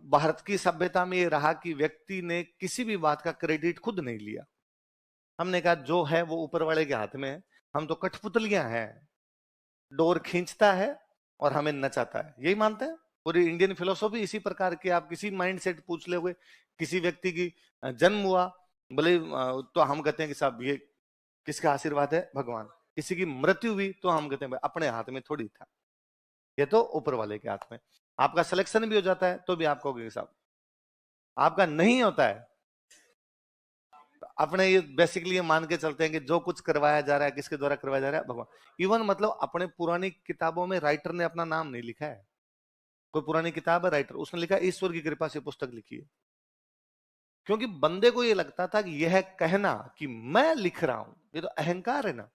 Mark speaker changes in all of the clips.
Speaker 1: भारत की सभ्यता में ये रहा कि व्यक्ति ने किसी भी बात का क्रेडिट खुद नहीं लिया। हमने कहा जो है वो ऊपर वाले के हाथ में है, हम तो कठपुतलियां हैं, डोर खींचता है और हमें नचाता है, यही मानते हैं। पूरी इंडियन फिलोसॉफी इसी प्रकार की। आप किसी माइंड सेट पूछ लोगे, किसी व्यक्ति की जन्म हुआ, भले तो हम कहते हैं कि साहब ये किसका आशीर्वाद है, भगवान। किसी की मृत्यु हुई तो हम कहते हैं भाई अपने हाथ में थोड़ी था, ये तो ऊपर वाले के हाथ में। आपका सिलेक्शन भी हो जाता है तो भी आप कहोगे साहब, आपका नहीं होता है। अपने ये बेसिकली ये मान के चलते हैं कि जो कुछ करवाया जा रहा है किसके द्वारा करवाया जा रहा है, भगवान। इवन मतलब अपने पुरानी किताबों में राइटर ने अपना नाम नहीं लिखा है। कोई पुरानी किताब है, राइटर उसने लिखा ईश्वर की कृपा से पुस्तक लिखी है, क्योंकि बंदे को ये लगता था कि यह कहना कि मैं लिख रहा हूं, ये तो अहंकार है ना,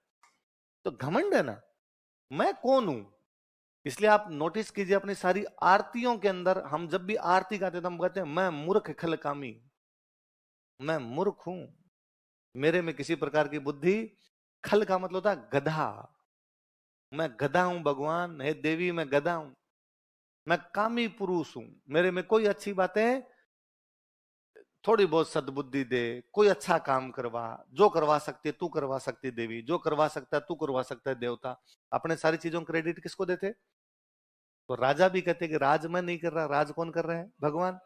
Speaker 1: तो घमंड है ना, मैं कौन हूं। इसलिए आप नोटिस कीजिए अपनी सारी आरतियों के अंदर, हम जब भी आरती गाते तो हम कहते हैं मैं मूर्ख खल कामी, मैं मूर्ख हूं, मेरे में किसी प्रकार की बुद्धि, खल का मतलब होता है गधा, मैं गधा हूं भगवान, हे देवी मैं गधा हूं, मैं कामी पुरुष हूं, मेरे में कोई अच्छी बातें, थोड़ी बहुत सद्बुद्धि दे, कोई अच्छा काम करवा, जो करवा सकती है तू करवा सकती है देवी, जो करवा सकता है तू करवा सकता है देवता। अपने सारी चीजों का क्रेडिट किसको देते? तो राजा भी कहते कि राज मैं नहीं कर रहा, राज कौन कर रहा है, भगवान।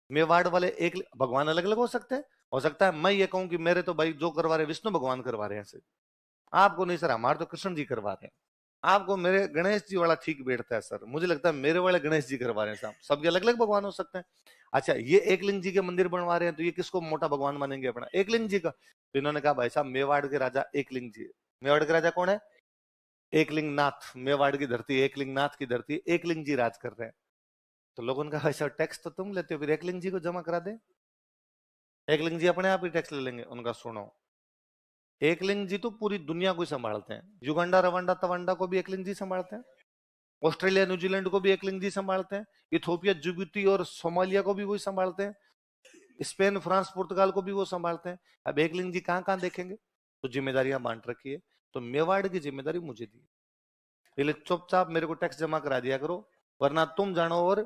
Speaker 1: मेवाड़ वाले एक भगवान अलग अलग हो सकता है मैं ये कहूं कि मेरे तो भाई जो करवा रहे विष्णु भगवान करवा रहे हैं ऐसे, आपको नहीं सर, हमारे तो कृष्ण जी करवा रहे हैं, आपको मेरे गणेश जी वाला ठीक बैठता है सर, मुझे लगता है मेरे वाले गणेश जी करवा रहे हैं साहब। सबके अलग अलग भगवान हो सकते हैं। अच्छा ये एकलिंग जी के मंदिर बनवा रहे हैं तो ये किसको मोटा भगवान मानेंगे अपना, एकलिंग जी का। तो इन्होंने कहा भाई साहब मेवाड़ के राजा एकलिंग जी, मेवाड़ के राजा कौन है, एकलिंग नाथ, मेवाड़ की धरती एकलिंग नाथ की धरती, एकलिंग जी राज कर रहे हैं। तो लोगों ने कहा भाई साहब टैक्स तो तुम लेते हो, फिर एकलिंग जी को जमा करा दे, एकलिंग जी अपने आप ही टैक्स ले लेंगे। उनका सुनो, एकलिंग जी तो पूरी दुनिया को ही संभालते हैं, युगांडा रवांडा तवांडा को भी एकलिंग जी संभालते हैं, ऑस्ट्रेलिया न्यूजीलैंड को भी एकलिंग जी संभालते हैं, इथोपिया जिबूती और सोमालिया को भी वही संभालते हैं, स्पेन फ्रांस पुर्तगाल को भी वो संभालते हैं। अब एकलिंग जी कहां कहां देखेंगे, तो जिम्मेदारियां बांट रखी है। तो मेवाड़ की जिम्मेदारी मुझे दी, इसलिए चुपचाप मेरे को टैक्स जमा करा दिया करो, वरना तुम जानो। और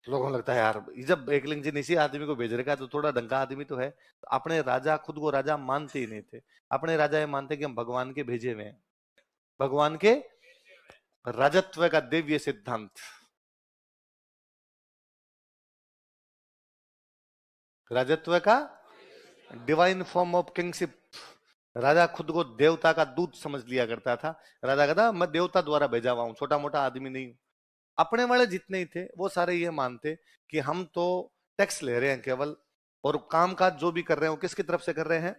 Speaker 1: लोगों को लगता है यार जब एकलिंग जी ने इसी आदमी को भेज रखा है तो थोड़ा ढंग का आदमी तो है। तो अपने राजा खुद को राजा मानते ही नहीं थे, अपने राजा ये मानते कि हम भगवान के भेजे हुए हैं, भगवान के राजत्व का दिव्य सिद्धांत, राजत्व का डिवाइन फॉर्म ऑफ किंगशिप। राजा खुद को देवता का दूत समझ लिया करता था। राजा कहता मैं देवता द्वारा भेजा हुआ हूं, छोटा मोटा आदमी नहीं हूं। अपने वाले जितने ही थे वो सारे ये मानते कि हम तो टैक्स ले रहे हैं केवल, और काम काज जो भी कर रहे हैं वो किसकी तरफ से कर रहे हैं,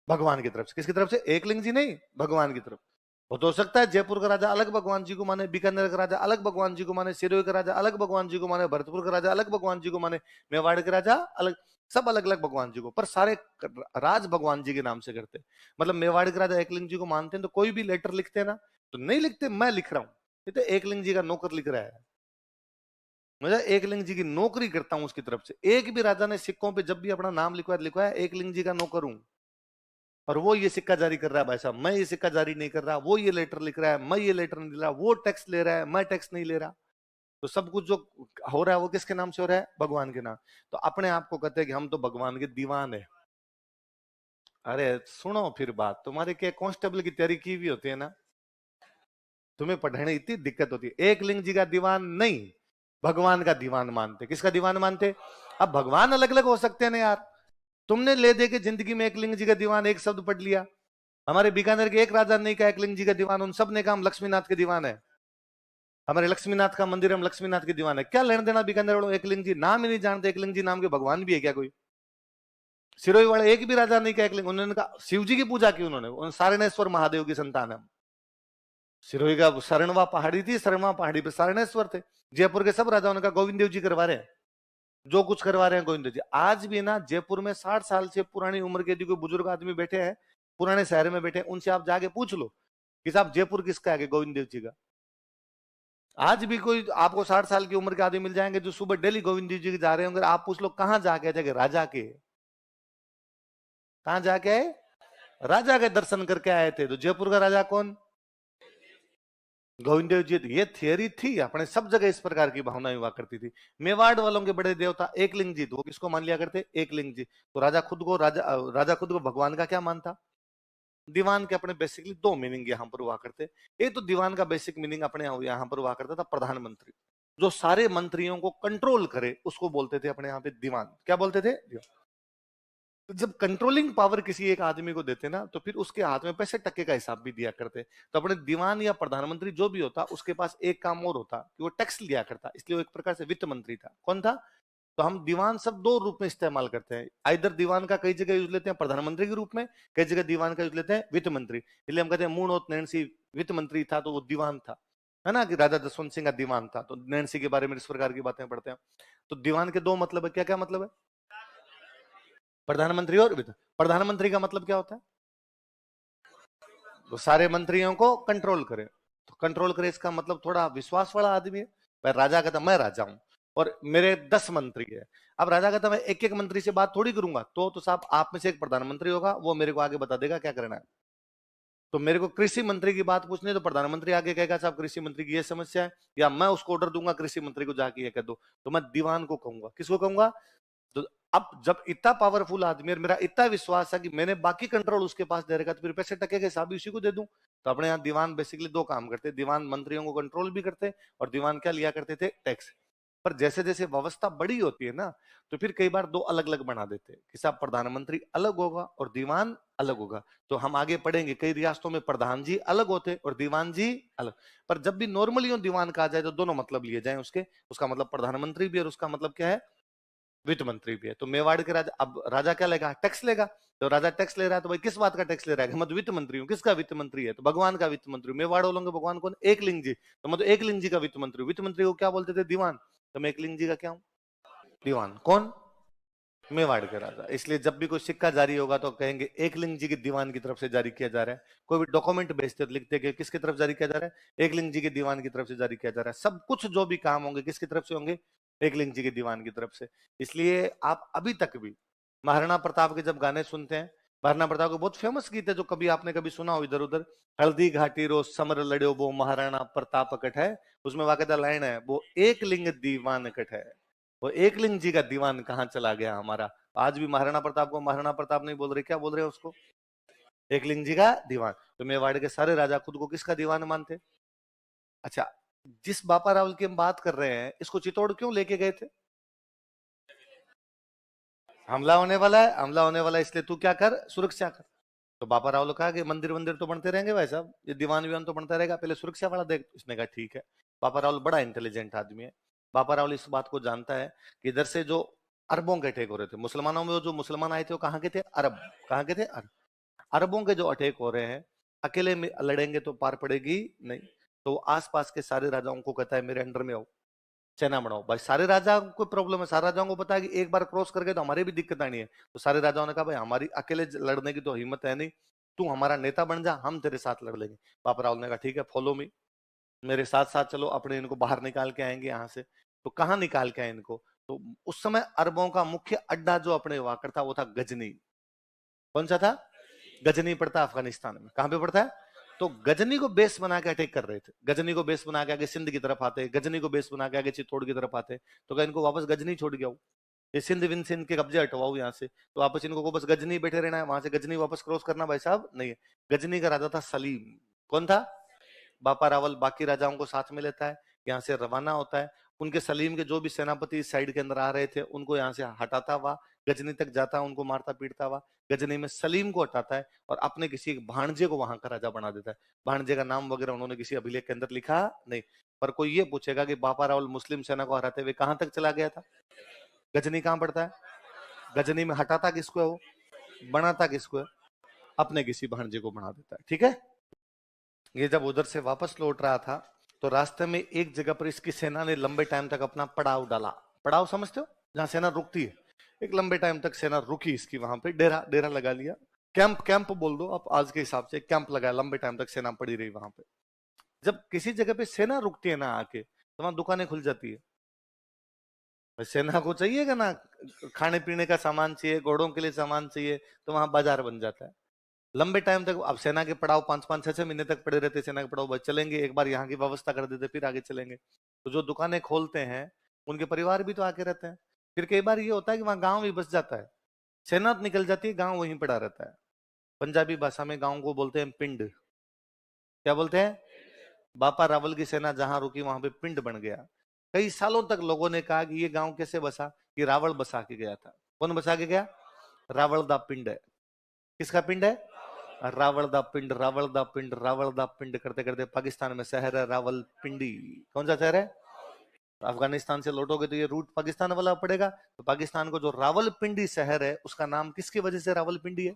Speaker 1: भगवान की तरफ से। किसकी तरफ से, एकलिंग जी नहीं, भगवान की तरफ। वो तो हो सकता है जयपुर का राजा अलग भगवान जी को माने, बीकानेर का राजा अलग भगवान जी को माने, सिरोही का राजा अलग भगवान जी को माने, भरतपुर का राजा अलग भगवान जी को माने, मेवाड़ के राजा अलग, सब अलग अलग भगवान जी को, पर सारे राज भगवान जी के नाम से करते। मतलब मेवाड़ के राजा एकलिंग जी को मानते हैं तो कोई भी लेटर लिखते हैं ना, तो नहीं लिखते मैं लिख रहा हूं, ये तो एकलिंग जी का नौकर लिख रहा है, मैं एकलिंग जी की नौकरी करता हूं उसकी तरफ से। एक भी राजा ने सिक्कों पे जब भी अपना नाम लिखवाया एकलिंग जी का नौकर हूं, और वो ये सिक्का जारी कर रहा है भाई साहब, मैं ये सिक्का जारी नहीं कर रहा, वो ये लेटर लिख रहा है, मैं ये लेटर नहीं ले रहा, वो टैक्स ले रहा है, मैं टैक्स नहीं ले रहा। तो सब कुछ जो हो रहा है वो किसके नाम से हो रहा है, भगवान के नाम। तो अपने आप को कहते हैं कि हम तो भगवान के दीवान है। अरे सुनो फिर बात, तुम्हारे क्या कांस्टेबल की तैयारी की हुई होती है ना, तुम्हें पढ़ने इतनी दिक्कत होती है, एक लिंग जी का दीवान नहीं, भगवान का दीवान मानते। किसका दीवान मानते? अब भगवान अलग अलग हो सकते हैं ना यार, तुमने ले दे के जिंदगी में एक लिंग जी का दीवान एक शब्द पढ़ लिया। हमारे बीकानेर के एक राजा ने कहा एकलिंग जी का दीवान, उन सब ने कहा हम लक्ष्मीनाथ के दीवान है, हमारे लक्ष्मीनाथ का मंदिर, हम लक्ष्मीनाथ के दीवान है। क्या लेना देना बीकानेर वालों, एकलिंग जी नाम ही नहीं जानते, एकलिंग जी नाम के भगवान भी है क्या कोई? सिरोही वाले एक भी राजा नहीं कहा एकलिंग, उन्होंने कहा शिव जी की पूजा की उन्होंने, सारणेश्वर महादेव की संतान है। सिरोही का शरणवा पहाड़ी थी, शरणवा पहाड़ी पे सारणेश्वर थे। जयपुर के सब राजाओं ने कहा गोविंद देव जी करवा रहे हैं, जो कुछ करवा रहे हैं गोविंद देव जी। आज भी ना जयपुर में 60 साल से पुरानी उम्र के कोई बुजुर्ग आदमी बैठे हैं, पुराने शहर में बैठे, उनसे आप जाके पूछ लो कि साहब जयपुर किसका है, गोविंद देव जी का। आज भी कोई आपको 60 साल की उम्र के आदमी मिल जाएंगे जो सुबह डेली गोविंद देव जी के जा रहे होंगे, आप पूछ लो कहां जाके, जाके राजा के, कहां जाके आए, राजा के दर्शन करके आए थे। तो जयपुर का राजा कौन? गोविंद देव जी, ये थियरी थी अपने सब जगह, इस प्रकार की भावनाएं हुआ करती थी। मेवाड़ वालों के बड़े देवता एक लिंग जी, तो वो किसको मान लिया करते? एक लिंग जी। तो राजा खुद को भगवान का क्या मानता? दीवान के अपने बेसिकली दो मीनिंग यहाँ पर हुआ करते। एक तो दीवान का बेसिक मीनिंग अपने यहाँ पर हुआ करता था प्रधानमंत्री, जो सारे मंत्रियों को कंट्रोल करे, उसको बोलते थे अपने यहाँ पे दीवान। क्या बोलते थे? दीवान। तो जब कंट्रोलिंग पावर किसी एक आदमी को देते ना, तो फिर उसके हाथ में पैसे टक्के का हिसाब भी दिया करते। तो अपने दीवान या प्रधानमंत्री जो भी होता, उसके पास एक काम और होता कि वो टैक्स लिया करता, इसलिए वो एक प्रकार से वित्त मंत्री था। कौन था? तो हम दीवान शब्द दो रूप में इस्तेमाल करते हैं। आइदर दीवान का कई जगह यूज लेते हैं प्रधानमंत्री के रूप में, कई जगह दीवान का यूज लेते हैं वित्त मंत्री। इसलिए हम कहते हैं मूणोत नैणसी वित्त मंत्री था, तो वो दीवान था, है ना, कि राजा जसवंत सिंह का दीवान था। तो नैणसी के बारे में इस प्रकार की बातें पढ़ते हैं। तो दीवान के दो मतलब है। क्या क्या मतलब है? प्रधानमंत्री और वित्त। प्रधानमंत्री का मतलब क्या होता है? तो सारे मंत्रियों को कंट्रोल करे। तो कंट्रोल करे इसका मतलब थोड़ा विश्वास वाला आदमी है। भाई राजा कहता मैं राजा हूं और मेरे 10 मंत्री है। अब राजा कहता मैं एक एक मंत्री से बात थोड़ी करूंगा, तो साहब आप में से एक प्रधानमंत्री होगा, वो मेरे को आगे बता देगा क्या करना है। तो मेरे को कृषि मंत्री की बात पूछनी है, तो प्रधानमंत्री आगे कहेगा साहब कृषि मंत्री की ये समस्या है, या मैं उसको ऑर्डर दूंगा कृषि मंत्री को जाके ये कह दो। तो मैं दीवान को कहूंगा। किसको कहूंगा? तो अब जब इतना पावरफुल आदमी और मेरा इतना विश्वास है कि मैंने बाकी कंट्रोल उसके पास दे रखा, तो फिर पैसे टके के हिसाब भी उसी को दे दूं। तो अपने यहाँ दीवान बेसिकली दो काम करते। दीवान मंत्रियों को कंट्रोल भी करते, और दीवान क्या लिया करते थे? टैक्स। पर जैसे जैसे व्यवस्था बड़ी होती है ना, तो फिर कई बार दो अलग अलग बना देते कि साहब प्रधानमंत्री अलग होगा और दीवान अलग होगा। तो हम आगे पढ़ेंगे कई रियासतों में प्रधान जी अलग होते और दीवान जी अलग। पर जब भी नॉर्मली दीवान कहा जाए तो दोनों मतलब लिए जाए उसके। उसका मतलब प्रधानमंत्री भी और उसका मतलब क्या है? वित्त मंत्री भी है। तो मेवाड़ के राजा, अब राजा क्या लेगा? टैक्स लेगा। तो राजा टैक्स ले रहा है, तो भाई किस बात का टैक्स ले रहा है? मैं तो वित्त मंत्री हूँ। किसका वित्त मंत्री है? तो भगवान का वित्त मंत्री। मेवाड़ बोलोगे भगवान कौन? एक लिंग जी। तो मैं तो एक लिंग जी का वित्त मंत्री हूँ। वित्त मंत्री को क्या बोलते थे? दीवान। तो मैं एक लिंग जी का क्या हूँ? दीवान। कौन? मेवाड़ के राजा। इसलिए जब भी कोई सिक्का जारी होगा तो कहेंगे एकलिंग जी के दीवान की तरफ से जारी किया जा रहा है। कोई भी डॉक्यूमेंट भेजते तो लिखते कि किसकी तरफ जारी किया जा रहा है? एकलिंग जी के दीवान की तरफ से जारी किया जा रहा है। सब कुछ जो भी काम होंगे किसकी तरफ से होंगे? एकलिंग जी के दीवान की तरफ से। इसलिए आप अभी तक भी महाराणा प्रताप के जब गाने सुनते हैं, महाराणा प्रताप के बहुत फेमस गीत है जो कभी आपने कभी सुना हो इधर उधर। हल्दी घाटी रो समर लड़ो वो महाराणा प्रताप कट है। उसमें वाकई लाइन है, वो एक लिंग दीवान कट है। वो एकलिंग जी का दीवान कहाँ चला गया हमारा? आज भी महाराणा प्रताप को महाराणा प्रताप नहीं बोल रहे, क्या बोल रहे हैं उसको? एकलिंग जी का दीवान। तो मेवाड़ के सारे राजा खुद को किसका दीवान मानते? अच्छा, जिस बापा रावल की हम बात कर रहे हैं, इसको चित्तौड़ क्यों लेके गए थे? हमला होने वाला है, हमला होने वाला है, इसलिए तू क्या कर? सुरक्षा कर। तो बापा राव ने कहा कि मंदिर मंदिर तो बनते रहेंगे भाई साहब, ये दीवान विवान तो बनता रहेगा, पहले सुरक्षा वाला देख। इसने कहा ठीक है। बापा राव बड़ा इंटेलिजेंट आदमी है। बापा राव इस बात को जानता है कि इधर से जो अरबों के अटैक हो रहे थे मुसलमानों में, जो मुसलमान आए थे वो कहाँ के थे? अरब। कहाँ के थे? अरब। अरबों के जो अटैक हो रहे हैं, अकेले में लड़ेंगे तो पार पड़ेगी नहीं। तो आसपास के सारे राजाओं को कहता है मेरे अंडर में आओ, सेना बनाओ। भाई सारे राजा को प्रॉब्लम है, सारे राजाओं को पता है कि एक बार क्रॉस करके तो हमारी भी दिक्कत आनी है। तो सारे राजाओं ने कहा भाई हमारी अकेले लड़ने की तो हिम्मत है नहीं, तू हमारा नेता बन जा, हम तेरे साथ लड़ लेंगे। बाबा राव ने कहा ठीक है, फॉलो मी, मेरे साथ साथ चलो, अपने इनको बाहर निकाल के आएंगे यहाँ से। तो कहाँ निकाल के आए इनको? तो उस समय अरबों का मुख्य अड्डा जो अपने हुआ करता वो था गजनी। कौन सा था? गजनी पड़ता है अफगानिस्तान में। कहां पे पड़ता है? तो गजनी को बेस बना के अटैक कर रहे थे। गजनी को बेस बना के आगे सिंध की तरफ आते, गजनी को बेस बना के आगे चित्तौड़ की तरफ आते। तो क्या इनको वापस गजनी छोड़ गया? ये सिंध विंध सिंध के कब्जे हटवाओ यहाँ से, तो वापस इनको को बस गजनी बैठे रहना है, वहां से गजनी वापस क्रॉस करना भाई साहब नहीं है। गजनी का राजा था सलीम। कौन था? बापा रावल बाकी राजाओं को साथ में लेता है, यहाँ से रवाना होता है। उनके सलीम के जो भी सेनापति इस साइड के अंदर आ रहे थे उनको यहाँ से हटाता हुआ गजनी तक जाता है, उनको मारता पीटता हुआ गजनी में सलीम को हटाता है और अपने किसी एक भाणजे को वहां का राजा बना देता है। भाणजे का नाम वगैरह उन्होंने किसी अभिलेख के अंदर लिखा नहीं। पर कोई ये पूछेगा कि बापा रावल मुस्लिम सेना को हराते हुए कहां तक चला गया था? गजनी कहां पड़ता है? गजनी में हटाता किसको है वो? बनाता किसको है? अपने किसी भाणजे को बना देता है। ठीक है। ये जब उधर से वापस लौट रहा था, तो रास्ते में एक जगह पर इसकी सेना ने लंबे टाइम तक अपना पड़ाव डाला। पड़ाव समझते हो? जहां सेना रुकती है। एक लंबे टाइम तक सेना रुकी इसकी, वहां पे डेरा डेरा लगा लिया। कैंप कैंप बोल दो आप आज के हिसाब से, कैंप लगाया, लंबे टाइम तक सेना पड़ी रही वहां पे। जब किसी जगह पे सेना रुकती है ना आके, तो वहां दुकानें खुल जाती है। भाई सेना को चाहिएगा ना, खाने पीने का सामान चाहिए, घोड़ों के लिए सामान चाहिए, तो वहां बाजार बन जाता है। लंबे टाइम तक अब सेना के पड़ाव 5-5, 6-6 महीने तक पड़े रहते, सेना के पड़ाव बस चलेंगे, एक बार यहाँ की व्यवस्था कर देते फिर आगे चलेंगे। तो जो दुकानें खोलते हैं उनके परिवार भी तो आके रहते हैं। फिर कई बार ये होता है कि वहां गांव भी बस जाता है, सेना तो निकल जाती है, गांव वहीं पड़ा रहता है। पंजाबी भाषा में गांव को बोलते हैं पिंड। क्या बोलते हैं? बापा रावल की सेना जहां रुकी वहां पे पिंड बन गया। कई सालों तक लोगों ने कहा कि ये गांव कैसे बसा, ये रावल बसा के गया था। कौन बसा के गया? रावल दा पिंड है। किसका पिंड है? रावल दा पिंड, रावल दा पिंड, रावल दा पिंड करते करते पाकिस्तान में शहर है रावलपिंडी। कौन सा शहर है? अफगानिस्तान से लौटोगे तो ये रूट पाकिस्तान वाला पड़ेगा, तो पाकिस्तान को जो रावलपिंडी शहर है उसका नाम किसकी वजह से रावलपिंडी है?